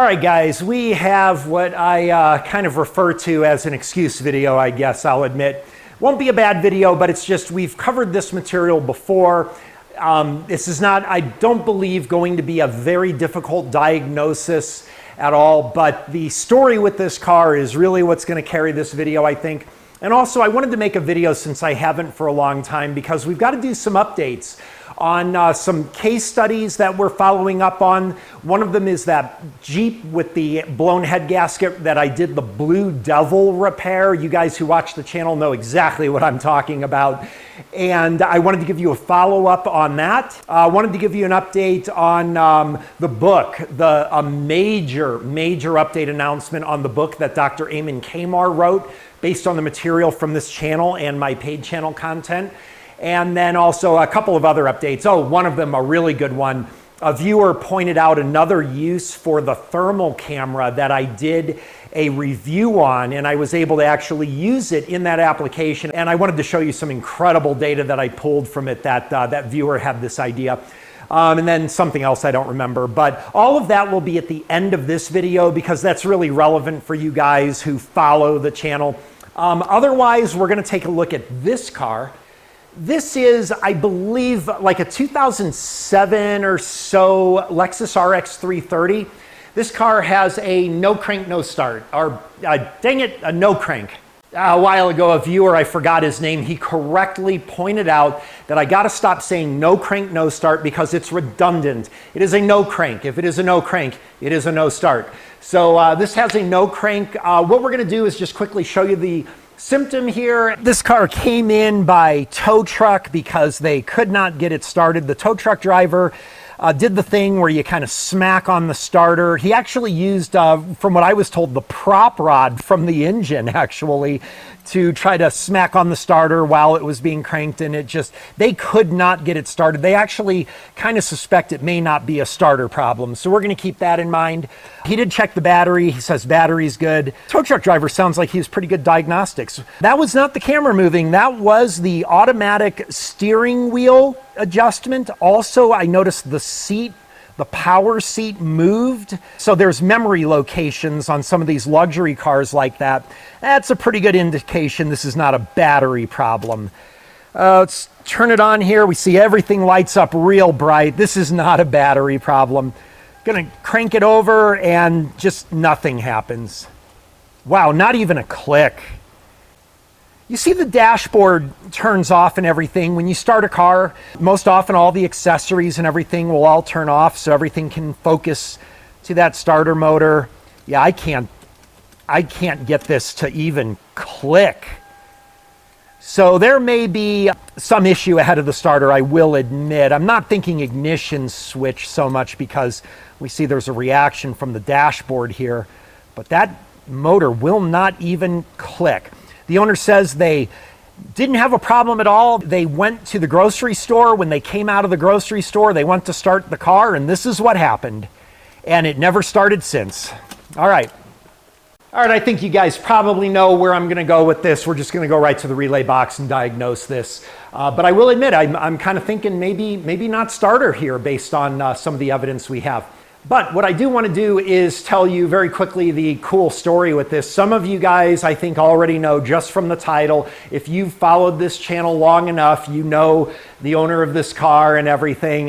All right, guys, we have what I kind of refer to as an excuse video, I guess I'll admit. Won't be a bad video, but it's just we've covered this material before. This is not, I don't believe, going to be a very difficult diagnosis at all, but the story with this car is really what's going to carry this video, I think. And also, I wanted to make a video since I haven't for a long time because we've got to do some updates on some case studies that we're following up on. One of them is that Jeep with the blown head gasket that I did the Blue Devil repair. You guys who watch the channel know exactly what I'm talking about. And I wanted to give you a follow-up on that. I wanted to give you an update on the book, a major update announcement on the book that Dr. Ayman Kamar wrote based on the material from this channel and my paid channel content. And then also a couple of other updates. Oh, one of them, a really good one. A viewer pointed out another use for the thermal camera that I did a review on, and I was able to actually use it in that application. And I wanted to show you some incredible data that I pulled from it that viewer had this idea. And then something else I don't remember. But all of that will be at the end of this video because that's really relevant for you guys who follow the channel. Otherwise, we're going to take a look at this car. This is, I believe, like a 2007 or so Lexus RX330. This car has a no crank, no start, or dang it, a no crank. A while ago, a viewer, I forgot his name, he correctly pointed out that I got to stop saying no crank, no start because it's redundant. It is a no crank. If it is a no crank, it is a no start. So this has a no crank. What we're going to do is just quickly show you the symptom here. This car came in by tow truck because they could not get it started. The tow truck driver did the thing where you kind of smack on the starter. He actually used, from what I was told, the prop rod from the engine actually to try to smack on the starter while it was being cranked, and they could not get it started. They actually kind of suspect it may not be a starter problem, so we're going to keep that in mind. He did check the battery. He says battery's good. Tow truck driver sounds like he was pretty good diagnostics. That was not the camera moving. That was the automatic steering wheel adjustment. Also, I noticed the seat, the power seat moved. So there's memory locations on some of these luxury cars like that. That's a pretty good indication this is not a battery problem. Let's turn it on here. We see everything lights up real bright. This is not a battery problem. Gonna crank it over and just nothing happens. Wow, not even a click. You see the dashboard turns off and everything. When you start a car, most often all the accessories and everything will all turn off so everything can focus to that starter motor. Yeah, I can't get this to even click. So there may be some issue ahead of the starter, I will admit. I'm not thinking ignition switch so much because we see there's a reaction from the dashboard here, but that motor will not even click. The owner says they didn't have a problem at all. They went to the grocery store. When they came out of the grocery store, they went to start the car, and this is what happened. And it never started since. All right, I think you guys probably know where I'm going to go with this. We're just going to go right to the relay box and diagnose this. But I will admit, I'm kind of thinking maybe not starter here based on some of the evidence we have. But what I do want to do is tell you very quickly the cool story with this. Some of you guys, I think, already know just from the title. If you've followed this channel long enough, you know the owner of this car and everything.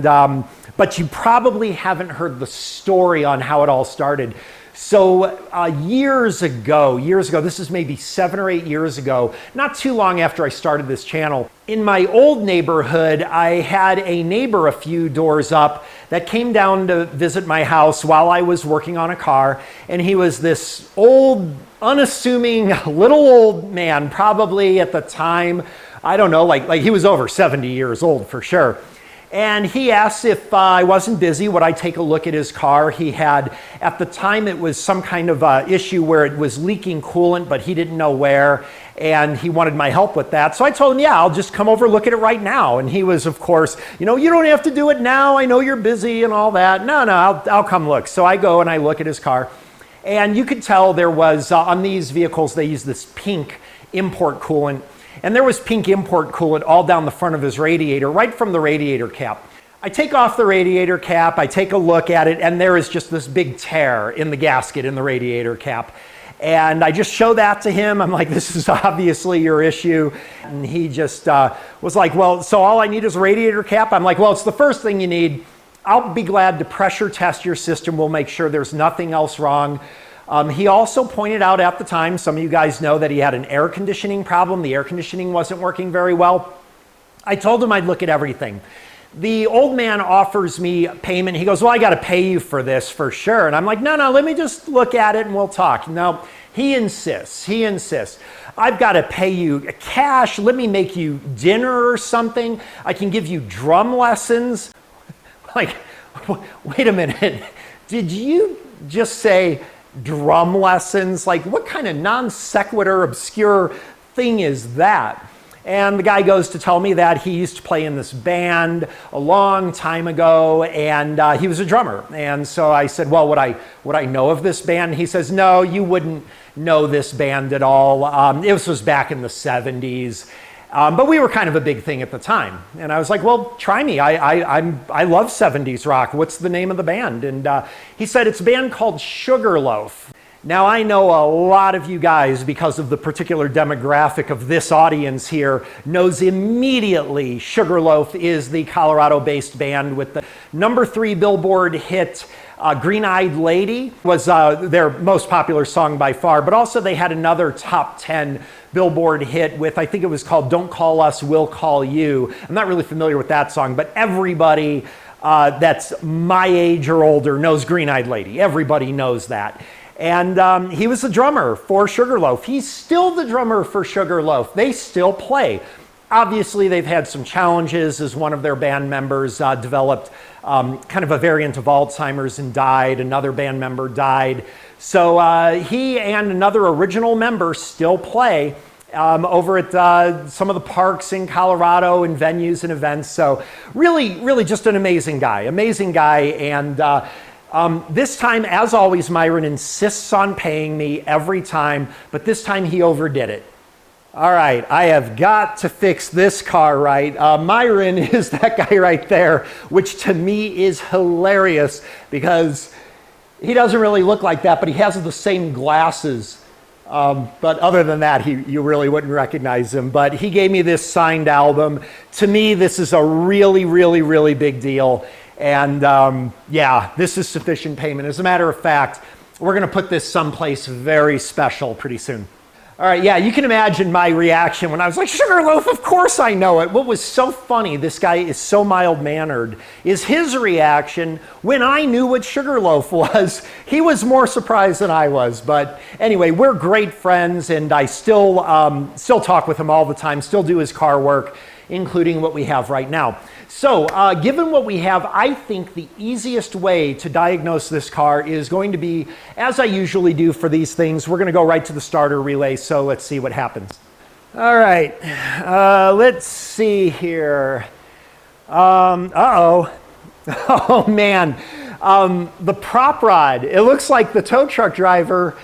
But you probably haven't heard the story on how it all started. So years ago, this is maybe 7 or 8 years ago, not too long after I started this channel, in my old neighborhood, I had a neighbor a few doors up that came down to visit my house while I was working on a car. And he was this old, unassuming, little old man, probably at the time, I don't know, like he was over 70 years old for sure. And he asked if I wasn't busy, would I take a look at his car? He had, at the time, it was some kind of issue where it was leaking coolant, but he didn't know where, and he wanted my help with that. So I told him, yeah, I'll just come over and look at it right now. And he was, of course, you don't have to do it now. I know you're busy and all that. No, I'll come look. So I go and I look at his car. And you could tell there was, on these vehicles, they use this pink import coolant. And there was pink import coolant all down the front of his radiator, right from the radiator cap. I take off the radiator cap, I take a look at it, and there is just this big tear in the gasket in the radiator cap. And I just show that to him. I'm like, this is obviously your issue. And he just was like, well, so all I need is a radiator cap? I'm like, well, it's the first thing you need. I'll be glad to pressure test your system. We'll make sure there's nothing else wrong. He also pointed out at the time, some of you guys know that he had an air conditioning problem. The air conditioning wasn't working very well. I told him I'd look at everything. The old man offers me payment. He goes, well, I got to pay you for this for sure. And I'm like, no, let me just look at it and we'll talk. No, he insists. I've got to pay you cash. Let me make you dinner or something. I can give you drum lessons. Like, wait a minute. Did you just say drum lessons? Like, what kind of non sequitur obscure thing is that? And the guy goes to tell me that he used to play in this band a long time ago, and he was a drummer. And so I said, well, would I know of this band? He says, no, you wouldn't know this band at all. This was back in the 70s. But we were kind of a big thing at the time. And I was like, well, try me. I love 70s rock. What's the name of the band? And he said, it's a band called Sugarloaf. Now, I know a lot of you guys, because of the particular demographic of this audience here, knows immediately Sugarloaf is the Colorado-based band with the #3 Billboard hit. Green-Eyed Lady was their most popular song by far, but also they had another top 10 Billboard hit with, I think it was called Don't Call Us, We'll Call You. I'm not really familiar with that song, but everybody that's my age or older knows Green-Eyed Lady. Everybody knows that. And he was the drummer for Sugarloaf. He's still the drummer for Sugarloaf. They still play. Obviously, they've had some challenges as one of their band members developed kind of a variant of Alzheimer's and died. Another band member died. So he and another original member still play over at some of the parks in Colorado and venues and events. So really just an amazing guy. And this time, as always, Myron insists on paying me every time, but this time he overdid it. All right, I have got to fix this car right. Myron is that guy right there, which to me is hilarious because he doesn't really look like that, but he has the same glasses. But other than that, you really wouldn't recognize him. But he gave me this signed album. To me, this is a really big deal. And yeah, this is sufficient payment. As a matter of fact, we're going to put this someplace very special pretty soon. All right, yeah, you can imagine my reaction when I was like, Sugarloaf, of course I know it. What was so funny, this guy is so mild-mannered, is his reaction when I knew what Sugarloaf was. He was more surprised than I was. But anyway, we're great friends, and I still talk with him all the time, still do his car work, including what we have right now. So given what we have, I think the easiest way to diagnose this car is going to be, as I usually do for these things, we're going to go right to the starter relay, so let's see what happens. All right, let's see here. Uh-oh. Oh, man. The prop rod. It looks like the tow truck driver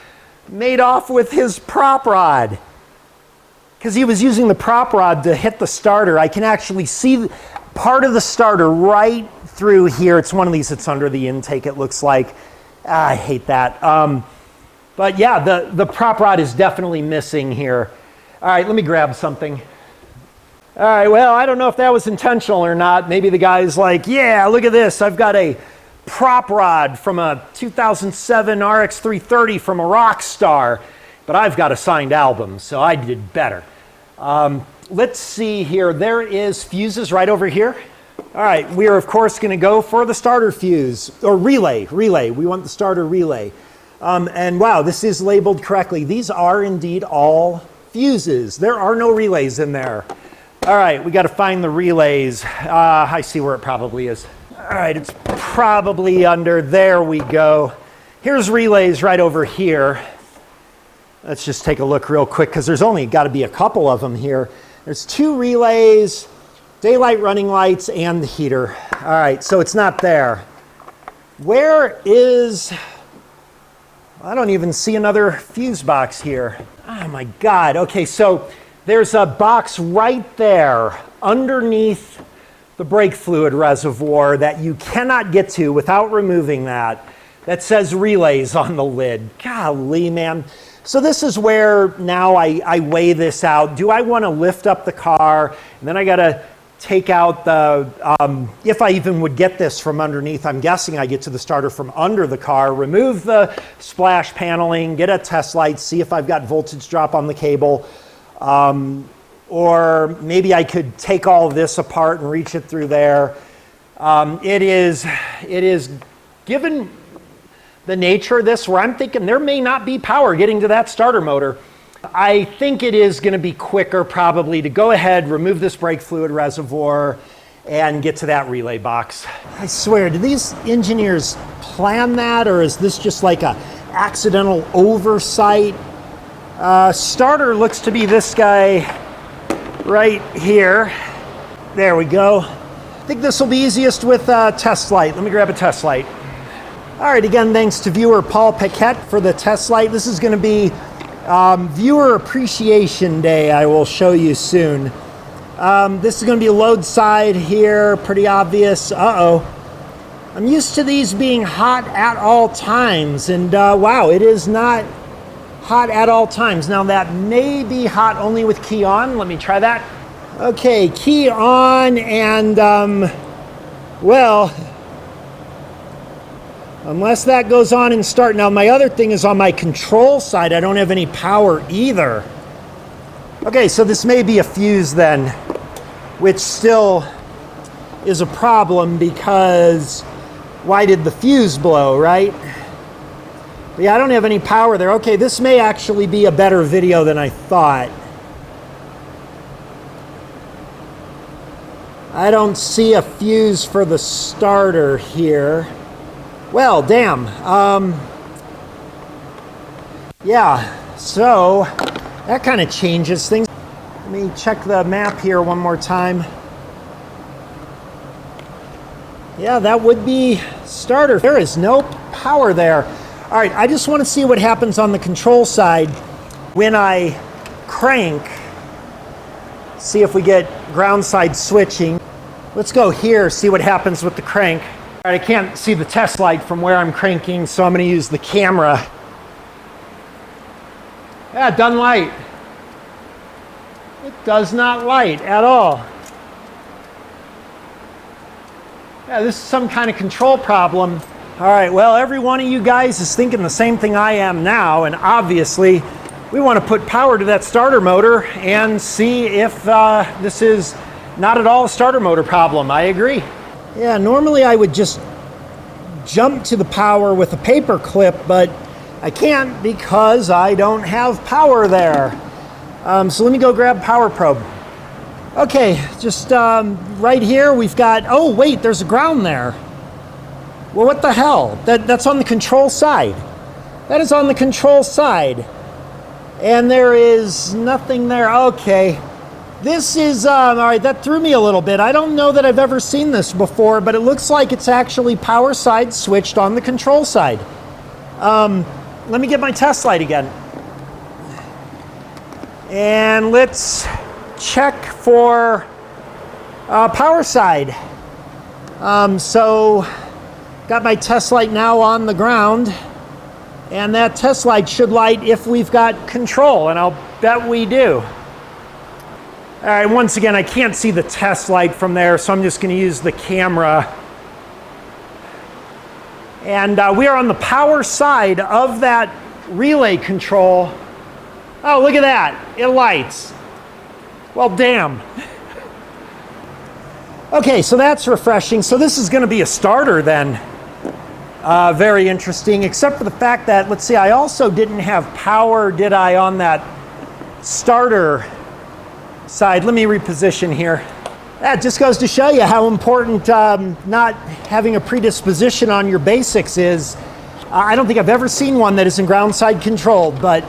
made off with his prop rod, because he was using the prop rod to hit the starter. I can actually see part of the starter right through here. It's one of these that's under the intake, it looks like. I hate that. But yeah, the prop rod is definitely missing here. All right, let me grab something. All right, well, I don't know if that was intentional or not. Maybe the guy's like, yeah, look at this. I've got a prop rod from a 2007 RX330 from a ROCKSTAR, but I've got a signed album, so I did better. Let's see here. There is fuses right over here. All right, we are, of course, going to go for the starter fuse, or relay. We want the starter relay. And wow, this is labeled correctly. These are indeed all fuses. There are no relays in there. All right, we got to find the relays. I see where it probably is. All right, it's probably under. There we go. Here's relays right over here. Let's just take a look real quick, because there's only got to be a couple of them here. There's 2 relays, daylight running lights, and the heater. All right, so it's not there. Where is... I don't even see another fuse box here. Oh my God. Okay, so there's a box right there underneath the brake fluid reservoir that you cannot get to without removing that says relays on the lid. Golly, man. So this is where now I weigh this out. Do I want to lift up the car? And then I got to take out the, if I even would get this from underneath, I'm guessing I get to the starter from under the car, remove the splash paneling, get a test light, see if I've got voltage drop on the cable. Or maybe I could take all of this apart and reach it through there. It is given the nature of this where I'm thinking there may not be power getting to that starter motor. I think it is going to be quicker probably to go ahead, remove this brake fluid reservoir, and get to that relay box. I swear, did these engineers plan that, or is this just like a accidental oversight? Starter looks to be this guy right here. There we go. I think this will be easiest with a test light. Let me grab a test light. All right, again, thanks to viewer Paul Paquette for the test light. This is going to be Viewer Appreciation Day, I will show you soon. This is going to be load side here, pretty obvious. Uh-oh. I'm used to these being hot at all times, and wow, it is not hot at all times. Now that may be hot only with key on. Let me try that. Okay, key on, and well, unless that goes on and start. Now my other thing is on my control side, I don't have any power either. Okay, so this may be a fuse then, which still is a problem because why did the fuse blow, right? But yeah, I don't have any power there. Okay, this may actually be a better video than I thought. I don't see a fuse for the starter here. Well, damn. Yeah, so that kind of changes things. Let me check the map here one more time. Yeah, that would be starter. There is no power there. All right, I just want to see what happens on the control side when I crank. See if we get ground side switching. Let's go here, see what happens with the crank. All right, I can't see the test light from where I'm cranking, so I'm going to use the camera. Yeah, it doesn't light. It does not light at all. Yeah, this is some kind of control problem. All right, well, every one of you guys is thinking the same thing I am now, and obviously we want to put power to that starter motor and see if this is not at all a starter motor problem. I agree. Yeah, normally I would just jump to the power with a paper clip, but I can't because I don't have power there. So let me go grab power probe. Okay, just right here we've got, oh wait, there's a ground there. Well, what the hell? That's on the control side. That is on the control side. And there is nothing there. Okay. This is, all right, that threw me a little bit. I don't know that I've ever seen this before, but it looks like it's actually power side switched on the control side. Let me get my test light again. And let's check for power side. So, got my test light now on the ground, and that test light should light if we've got control, and I'll bet we do. All right, once again, I can't see the test light from there, so I'm just going to use the camera. And we are on the power side of that relay control. Oh, look at that. It lights. Well, damn. Okay, so that's refreshing. So this is going to be a starter then. Very interesting, except for the fact that, let's see, I also didn't have power, did I, on that starter side. Let me reposition here. That just goes to show you how important not having a predisposition on your basics is. I don't think I've ever seen one that isn't ground side controlled, but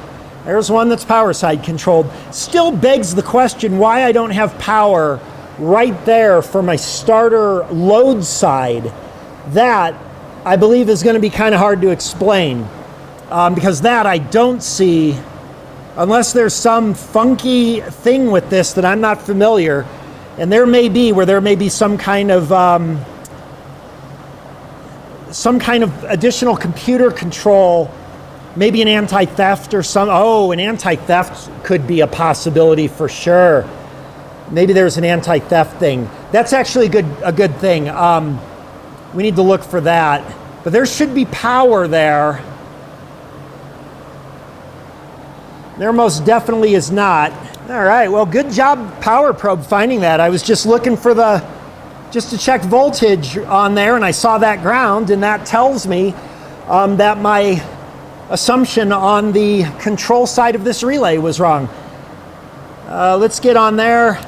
there's one that's power side controlled. Still begs the question why I don't have power right there for my starter load side. That, I believe, is going to be kind of hard to explain because that I don't see. Unless there's some funky thing with this that I'm not familiar. And there may be some kind of additional computer control, maybe an anti-theft or some. Oh, an anti-theft could be a possibility for sure. Maybe there's an anti-theft thing. That's actually a good thing. We need to look for that. But there should be power there. There most definitely is not. All right, well, good job, Power Probe, finding that. I was just looking for just to check voltage on there, and I saw that ground, and that tells me that my assumption on the control side of this relay was wrong. Let's get on there.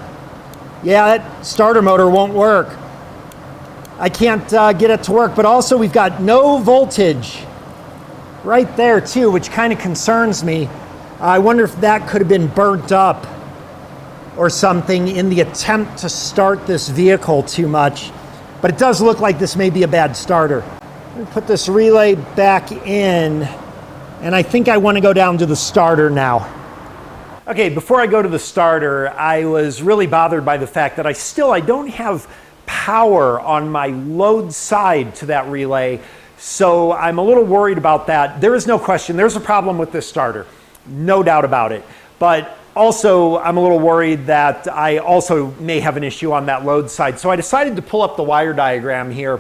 Yeah, that starter motor won't work. I can't get it to work, but also we've got no voltage right there too, which kind of concerns me. I wonder if that could have been burnt up or something in the attempt to start this vehicle too much. But it does look like this may be a bad starter. Let me put this relay back in, and I think I want to go down to the starter now. Okay, before I go to the starter, I was really bothered by the fact that I don't have power on my load side to that relay, so I'm a little worried about that. There is no question, there's a problem with this starter. No doubt about it. But also, I'm a little worried that I also may have an issue on that load side. So I decided to pull up the wire diagram here,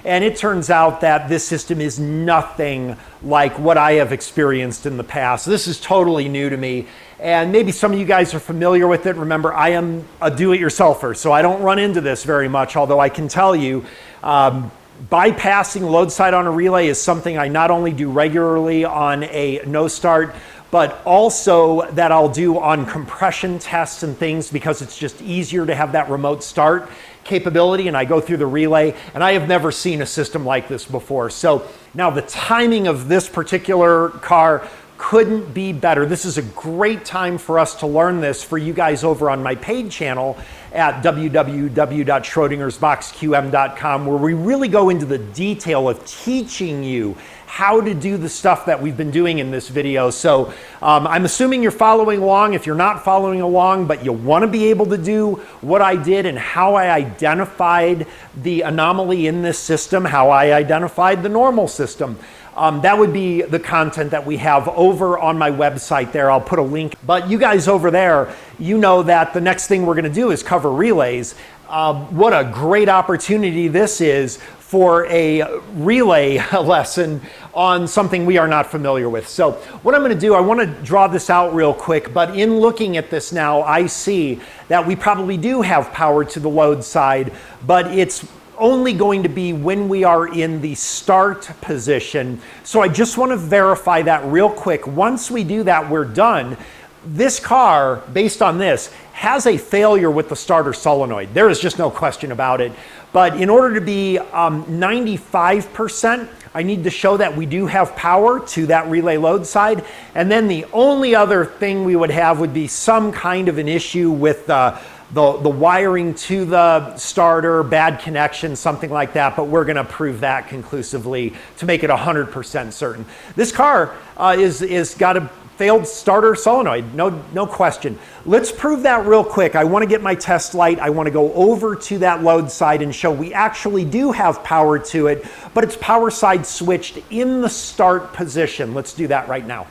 and it turns out that this system is nothing like what I have experienced in the past. This is totally new to me, and maybe some of you guys are familiar with it. Remember, I am a do-it-yourselfer, so I don't run into this very much, although I can tell you, bypassing load side on a relay is something I not only do regularly on a no start, but also that I'll do on compression tests and things, because it's just easier to have that remote start capability, and I go through the relay, and I have never seen a system like this before. So now the timing of this particular car couldn't be better. This is a great time for us to learn this for you guys over on my paid channel at www.schrodingersboxqm.com, where we really go into the detail of teaching you how to do the stuff that we've been doing in this video. So I'm assuming you're following along. If you're not following along, but you want to be able to do what I did and how I identified the anomaly in this system, how I identified the normal system, that would be the content that we have over on my website there. I'll put a link. But you guys over there, you know that the next thing we're going to do is cover relays. What a great opportunity this is for a relay lesson on something we are not familiar with. So what I'm going to do, I want to draw this out real quick, but in looking at this now, I see that we probably do have power to the load side, but it's only going to be when we are in the start position. So I just want to verify that real quick. Once we do that, we're done. This car, based on this, has a failure with the starter solenoid. There is just no question about it. But in order to be 95%, I need to show that we do have power to that relay load side. And then the only other thing we would have would be some kind of an issue with the wiring to the starter, bad connection, something like that, but we're gonna prove that conclusively to make it 100% certain. This car is got a failed starter solenoid, no question. Let's prove that real quick. I wanna get my test light. I wanna go over to that load side and show we actually do have power to it, but it's power side switched in the start position. Let's do that right now.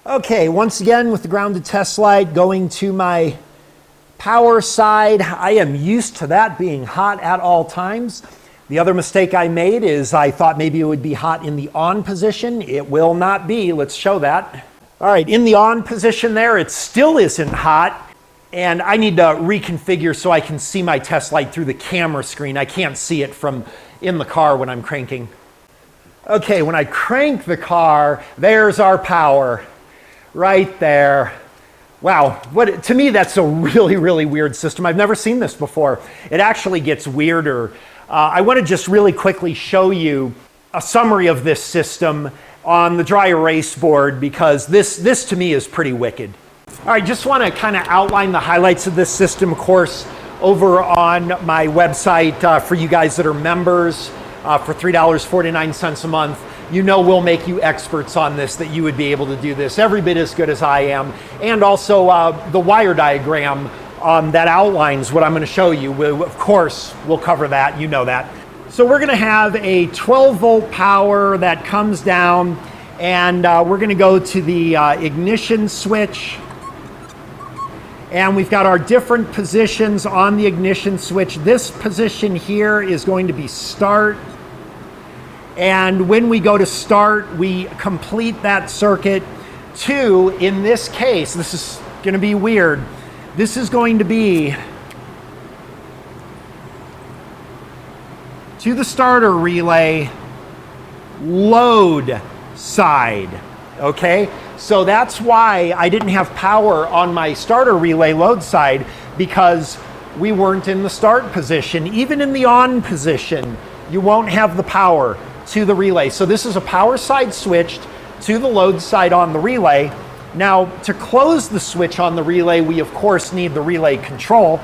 Okay, once again with the grounded test light going to my power side. I am used to that being hot at all times. The other mistake I made is I thought maybe it would be hot in the on position. It will not be. Let's show that. All right, in the on position there, it still isn't hot, and I need to reconfigure so I can see my test light through the camera screen. I can't see it from in the car when I'm cranking. Okay, when I crank the car, there's our power right there. Wow, to me that's a really, really weird system. I've never seen this before. It actually gets weirder. I want to just really quickly show you a summary of this system on the dry erase board, because this to me is pretty wicked. All right, just want to kind of outline the highlights of this system, of course, over on my website for you guys that are members for $3.49 a month. You know we'll make you experts on this, that you would be able to do this every bit as good as I am. And also the wire diagram that outlines what I'm going to show you. Of course, we'll cover that. You know that. So we're going to have a 12-volt power that comes down, and we're going to go to the ignition switch. And we've got our different positions on the ignition switch. This position here is going to be start. And when we go to start, we complete that circuit to, in this case, this is going to be weird. This is going to be to the starter relay load side, okay? So that's why I didn't have power on my starter relay load side, because we weren't in the start position. Even in the on position, you won't have the power to the relay. So this is a power side switched to the load side on the relay. Now, to close the switch on the relay, we of course need the relay control.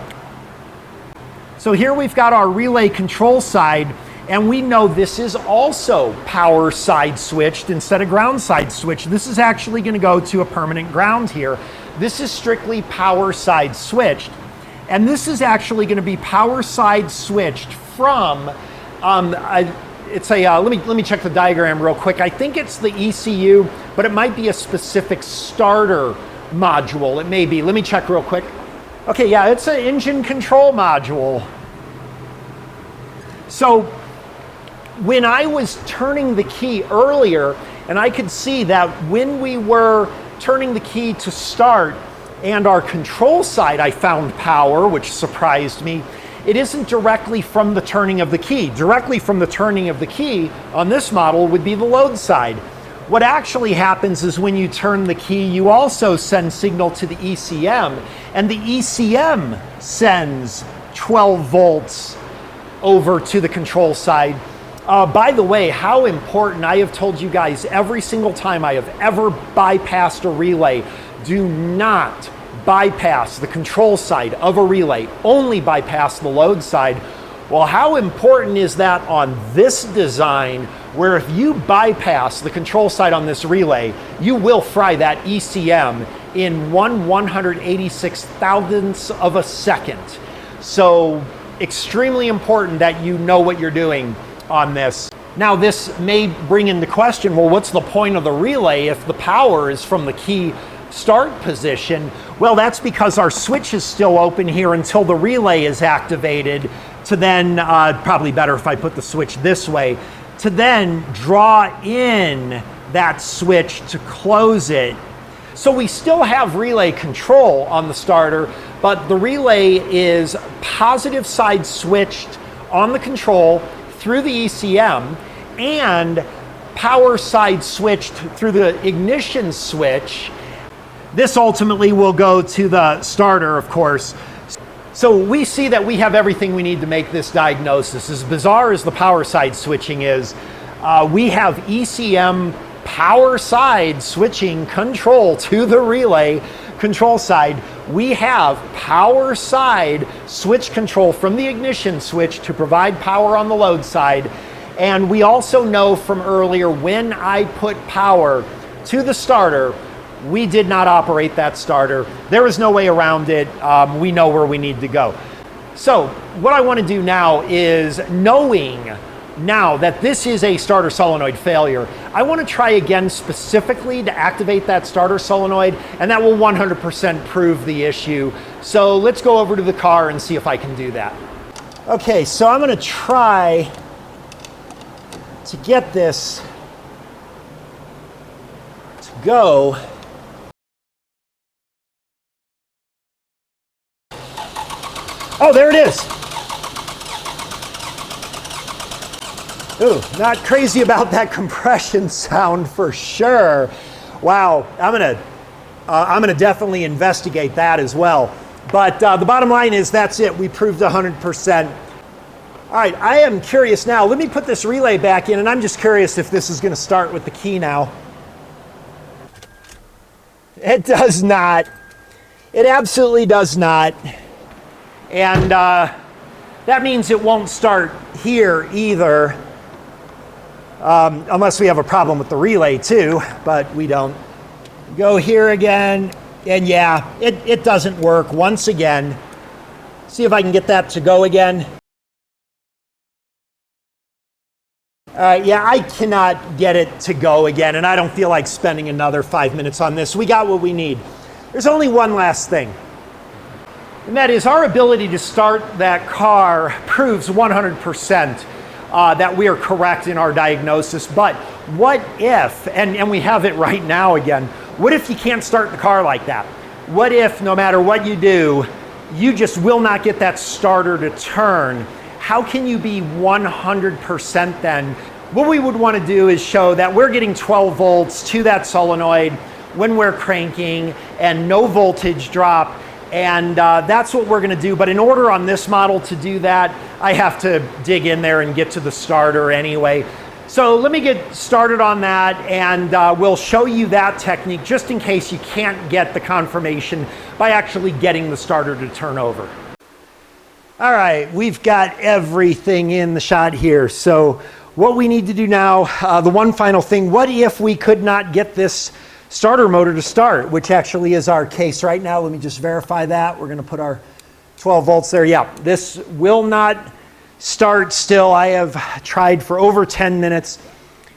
So here we've got our relay control side, and we know this is also power side switched instead of ground side switched. This is actually going to go to a permanent ground here. This is strictly power side switched. And this is actually going to be power side switched from, let me check the diagram real quick. I think it's the ECU, but it might be a specific starter module. It may be. Let me check real quick. Okay, yeah, it's an engine control module. So when I was turning the key earlier, and I could see that when we were turning the key to start and our control side, I found power, which surprised me. It isn't directly from the turning of the key. Directly from the turning of the key on this model would be the load side. What actually happens is when you turn the key, you also send signal to the ECM, and the ECM sends 12 volts over to the control side. By the way, how important, I have told you guys every single time I have ever bypassed a relay, do not bypass the control side of a relay, only bypass the load side. Well, how important is that on this design, where if you bypass the control side on this relay, you will fry that ECM in 1/186,000th of a second. So extremely important that you know what you're doing on this. Now this may bring into question, well, what's the point of the relay if the power is from the key start position? Well, that's because our switch is still open here until the relay is activated, to then, probably better if I put the switch this way, to then draw in that switch to close it. So we still have relay control on the starter, but the relay is positive side switched on the control through the ECM, and power side switched through the ignition switch. This ultimately will go to the starter, of course. So we see that we have everything we need to make this diagnosis. As bizarre as the power side switching is, we have ECM power side switching control to the relay control side. We have power side switch control from the ignition switch to provide power on the load side. And we also know from earlier, when I put power to the starter, we did not operate that starter. There is no way around it. We know where we need to go. So what I want to do now is, knowing now that this is a starter solenoid failure, I want to try again specifically to activate that starter solenoid, and that will 100% prove the issue. So let's go over to the car and see if I can do that. Okay, so I'm going to try to get this to go. Oh, there it is. Ooh, not crazy about that compression sound for sure. Wow, I'm gonna definitely investigate that as well. But the bottom line is, that's it. We proved 100%. All right, I am curious now. Let me put this relay back in, and I'm just curious if this is going to start with the key now. It does not. It absolutely does not. And that means it won't start here either, unless we have a problem with the relay too, but we don't. Go here again, and yeah, it doesn't work once again. See if I can get that to go again. All right, yeah, I cannot get it to go again, and I don't feel like spending another 5 minutes on this. We got what we need. There's only one last thing, and that is our ability to start that car proves 100% that we are correct in our diagnosis. But what if, and we have it right now again, what if you can't start the car like that? What if no matter what you do, you just will not get that starter to turn? How can you be 100% then? What we would want to do is show that we're getting 12 volts to that solenoid when we're cranking and no voltage drop. And that's what we're going to do. But in order on this model to do that, I have to dig in there and get to the starter anyway. So let me get started on that, and we'll show you that technique just in case you can't get the confirmation by actually getting the starter to turn over. All right, we've got everything in the shot here. So what we need to do now, the one final thing, what if we could not get this starter motor to start, which actually is our case right now. Let me just verify that. We're going to put our 12 volts there. Yeah, this will not start still. I have tried for over 10 minutes.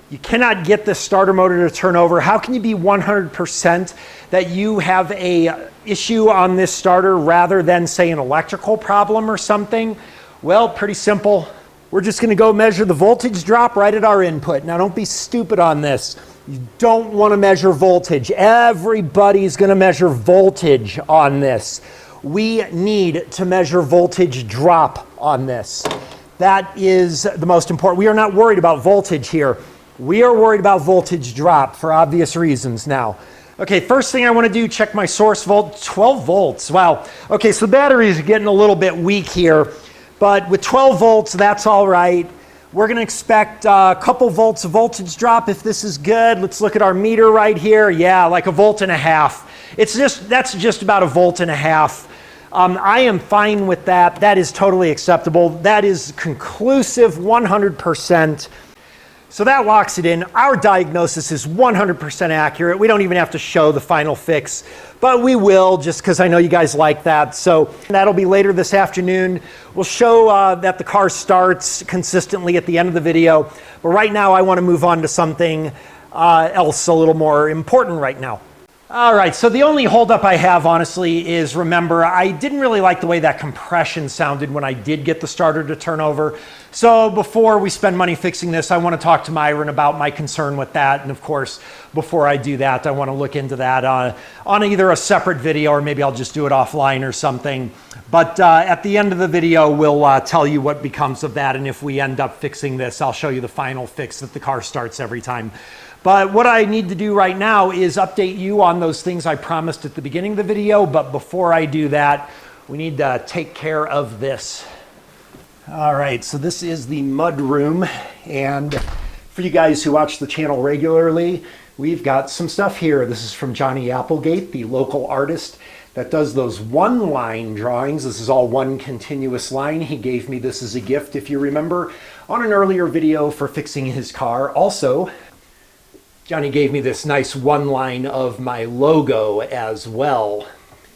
You cannot get the starter motor to turn over. How can you be 100% that you have a issue on this starter rather than say an electrical problem or something? Well, pretty simple. We're just going to go measure the voltage drop right at our input. Now don't be stupid on this. You don't want to measure voltage. Everybody's going to measure voltage on this. We need to measure voltage drop on this. That is the most important. We are not worried about voltage here. We are worried about voltage drop for obvious reasons now. Okay, first thing I want to do, check my source volt, 12 volts. Wow. Okay, so the battery is getting a little bit weak here, but with 12 volts, that's all right. We're going to expect a couple volts of voltage drop if this is good. Let's look at our meter right here. Yeah, like a volt and a half. That's just about a volt and a half. I am fine with that. That is totally acceptable. That is conclusive, 100%. So that locks it in. Our diagnosis is 100% accurate. We don't even have to show the final fix, but we will just because I know you guys like that. So that'll be later this afternoon. We'll show that the car starts consistently at the end of the video. But right now I want to move on to something else a little more important right now. All right, so the only holdup I have, honestly, is remember, I didn't really like the way that compression sounded when I did get the starter to turn over. So before we spend money fixing this, I want to talk to Myron about my concern with that. And of course, before I do that, I want to look into that on either a separate video or maybe I'll just do it offline or something. But at the end of the video, we'll tell you what becomes of that. And if we end up fixing this, I'll show you the final fix that the car starts every time. But what I need to do right now is update you on those things I promised at the beginning of the video. But before I do that, we need to take care of this. All right, so this is the mud room. And for you guys who watch the channel regularly, we've got some stuff here. This is from Johnny Applegate, the local artist that does those one-line drawings. This is all one continuous line. He gave me this as a gift, if you remember, on an earlier video for fixing his car. Also, Johnny gave me this nice one line of my logo as well.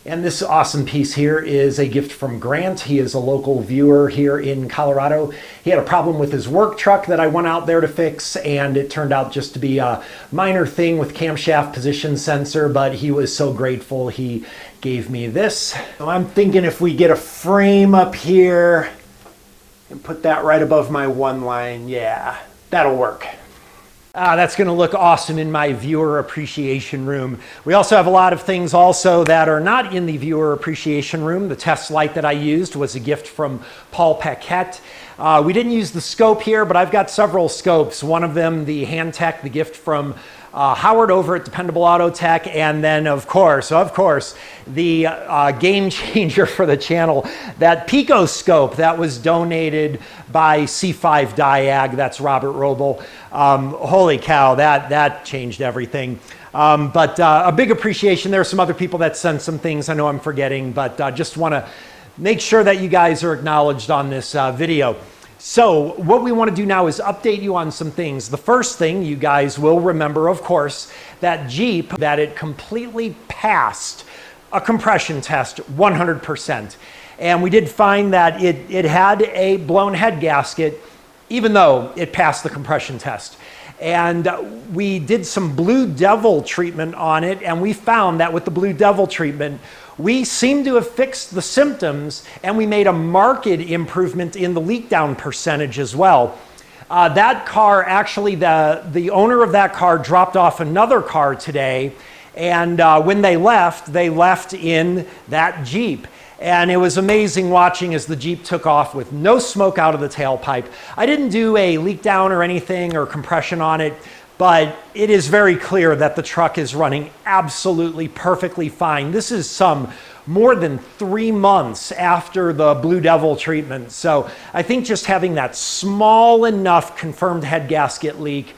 And this awesome piece here is a gift from Grant. He is a local viewer here in Colorado. He had a problem with his work truck that I went out there to fix, and it turned out just to be a minor thing with camshaft position sensor, but he was so grateful he gave me this. So I'm thinking if we get a frame up here and put that right above my one line, yeah, that'll work. That's going to look awesome in my viewer appreciation room. We also have a lot of things also that are not in the viewer appreciation room. The test light that I used was a gift from Paul Paquette. We didn't use the scope here, but I've got several scopes. One of them, the Handtech, the gift from Howard over at Dependable Auto Tech, and then of course, the game changer for the channel, that Pico scope that was donated by C5 Diag, that's Robert Roble. Holy cow, that changed everything. But a big appreciation. There are some other people that sent some things I know I'm forgetting, but just want to make sure that you guys are acknowledged on this video. So what we want to do now is update you on some things. The first thing you guys will remember, of course, that Jeep, that it completely passed a compression test 100%. And we did find that it had a blown head gasket, even though it passed the compression test. And we did some Blue Devil treatment on it, and we found that with the Blue Devil treatment, we seem to have fixed the symptoms, and we made a marked improvement in the leak down percentage as well. That car, actually, the owner of that car dropped off another car today, and when they left in that Jeep. And it was amazing watching as the Jeep took off with no smoke out of the tailpipe. I didn't do a leak down or anything or compression on it, but it is very clear that the truck is running absolutely perfectly fine. This is some more than 3 months after the Blue Devil treatment. So I think just having that small enough confirmed head gasket leak,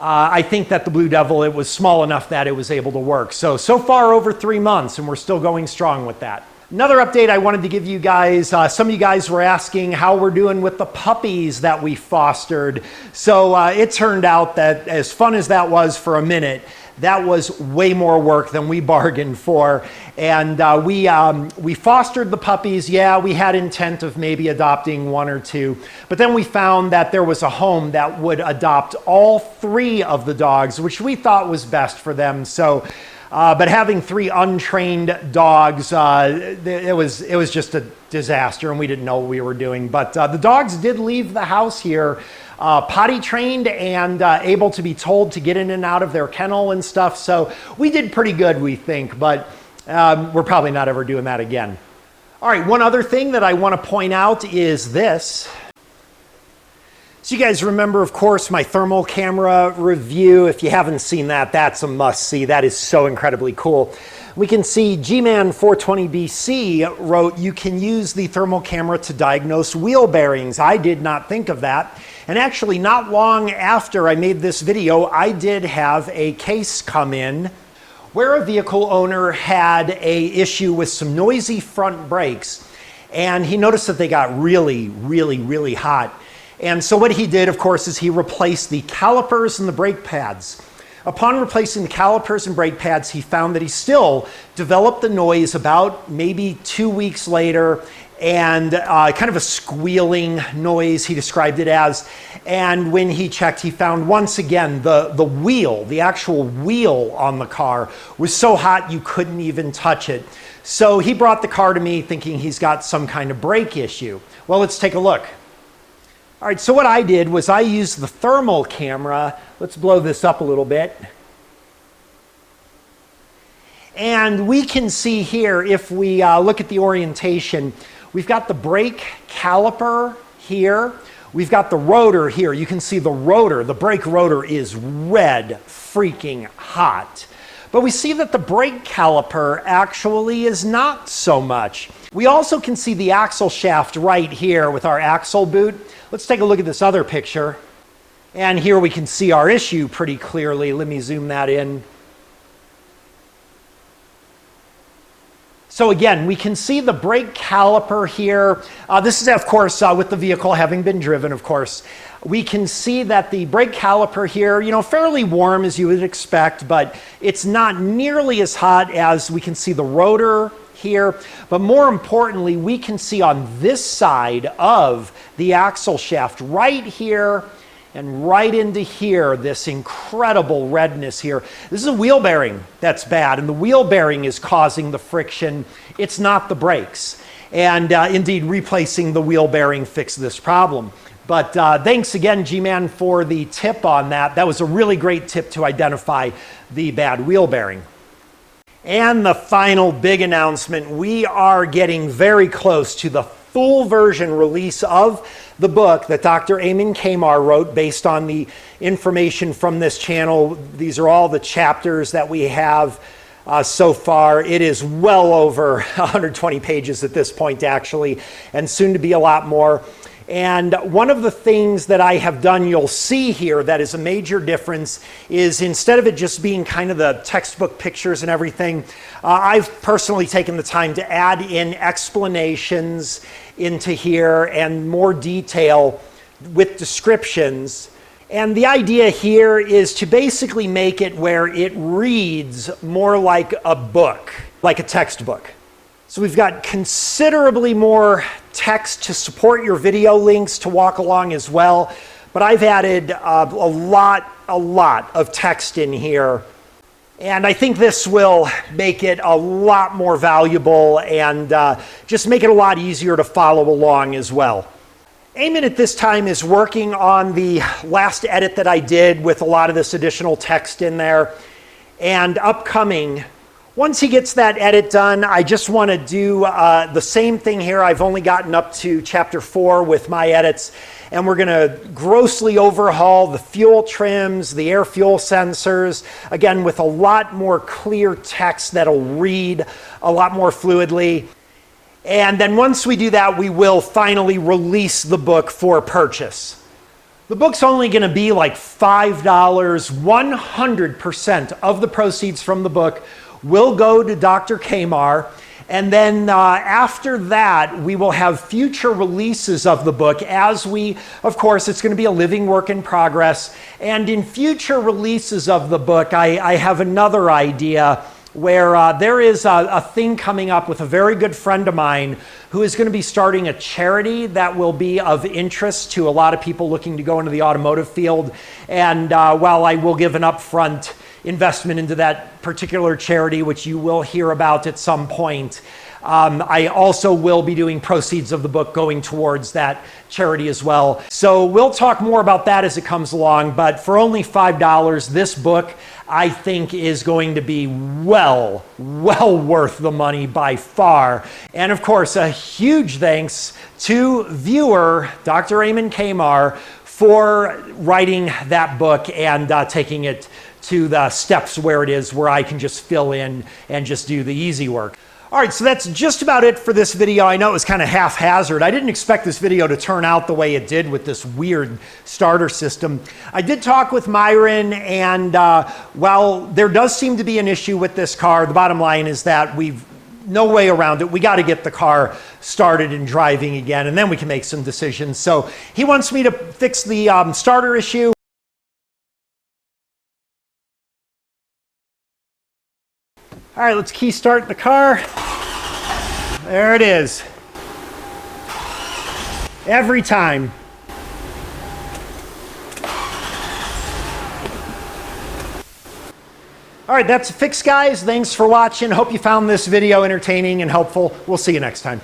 I think that the Blue Devil, it was small enough that it was able to work. So far over 3 months, and we're still going strong with that. Another update I wanted to give you guys, some of you guys were asking how we're doing with the puppies that we fostered. So it turned out that as fun as that was for a minute, that was way more work than we bargained for. And we fostered the puppies. Yeah, we had intent of maybe adopting 1 or 2, but then we found that there was a home that would adopt all 3 of the dogs, which we thought was best for them. So but having 3 untrained dogs, it was just a disaster, and we didn't know what we were doing. But the dogs did leave the house here, potty trained and able to be told to get in and out of their kennel and stuff. So we did pretty good, we think, but we're probably not ever doing that again. All right, one other thing that I want to point out is this. So you guys remember, of course, my thermal camera review. If you haven't seen that, that's a must-see. That is so incredibly cool. We can see G-Man 420BC wrote, you can use the thermal camera to diagnose wheel bearings. I did not think of that. And actually, not long after I made this video, I did have a case come in where a vehicle owner had an issue with some noisy front brakes. And he noticed that they got really, really, really hot. And so what he did, of course, is he replaced the calipers and the brake pads. Upon replacing the calipers and brake pads, he found that he still developed the noise about maybe 2 weeks later, and kind of a squealing noise, he described it as. And when he checked, he found once again the wheel, the actual wheel on the car was so hot you couldn't even touch it. So he brought the car to me thinking he's got some kind of brake issue. Well, let's take a look. All right, so what I did was I used the thermal camera. Let's blow this up a little bit. And we can see here, if we look at the orientation, we've got the brake caliper here. We've got the rotor here. You can see the rotor, the brake rotor is red freaking hot. But we see that the brake caliper actually is not so much. We also can see the axle shaft right here with our axle boot. Let's take a look at this other picture. And here we can see our issue pretty clearly. Let me zoom that in. So again, we can see the brake caliper here. This is, of course, with the vehicle having been driven, of course. We can see that the brake caliper here, fairly warm as you would expect, but it's not nearly as hot as we can see the rotor here. But more importantly, we can see on this side of the axle shaft right here and right into here, this incredible redness here. This is a wheel bearing that's bad, and the wheel bearing is causing the friction. It's not the brakes. And indeed, replacing the wheel bearing fixed this problem. But thanks again, G-Man, for the tip on that. That was a really great tip to identify the bad wheel bearing. And the final big announcement, we are getting very close to the full version release of the book that Dr. Ayman Kamar wrote based on the information from this channel. These are all the chapters that we have so far. It is well over 120 pages at this point, actually, and soon to be a lot more. And one of the things that I have done, you'll see here, that is a major difference, is instead of it just being kind of the textbook pictures and everything, I've personally taken the time to add in explanations into here and more detail with descriptions. And the idea here is to basically make it where it reads more like a book, like a textbook. So we've got considerably more text to support your video links to walk along as well. But I've added a lot of text in here. And I think this will make it a lot more valuable and just make it a lot easier to follow along as well. Ayman at this time is working on the last edit that I did with a lot of this additional text in there. And upcoming, once he gets that edit done, I just want to do the same thing here. I've only gotten up to chapter 4 with my edits. And we're going to grossly overhaul the fuel trims, the air fuel sensors, again, with a lot more clear text that'll read a lot more fluidly. And then once we do that, we will finally release the book for purchase. The book's only going to be like $5. 100% of the proceeds from the book will go to Dr. Kamar. And then after that, we will have future releases of the book as we, of course, it's going to be a living work in progress. And in future releases of the book, I have another idea where there is a thing coming up with a very good friend of mine who is going to be starting a charity that will be of interest to a lot of people looking to go into the automotive field. And while I will give an upfront investment into that particular charity, which you will hear about at some point, I also will be doing proceeds of the book going towards that charity as well. So we'll talk more about that as it comes along, but for only $5, this book I think is going to be well worth the money by far. And of course, a huge thanks to viewer Dr. Ayman Kamar for writing that book and taking it to the steps where it is, where I can just fill in and just do the easy work. All right, so that's just about it for this video. I know it was kind of haphazard. I didn't expect this video to turn out the way it did with this weird starter system. I did talk with Myron, and while there does seem to be an issue with this car, the bottom line is that we've no way around it. We got to get the car started and driving again, and then we can make some decisions. So he wants me to fix the starter issue. All right, let's key start the car. There it is. Every time. All right, that's a fix, guys. Thanks for watching. Hope you found this video entertaining and helpful. We'll see you next time.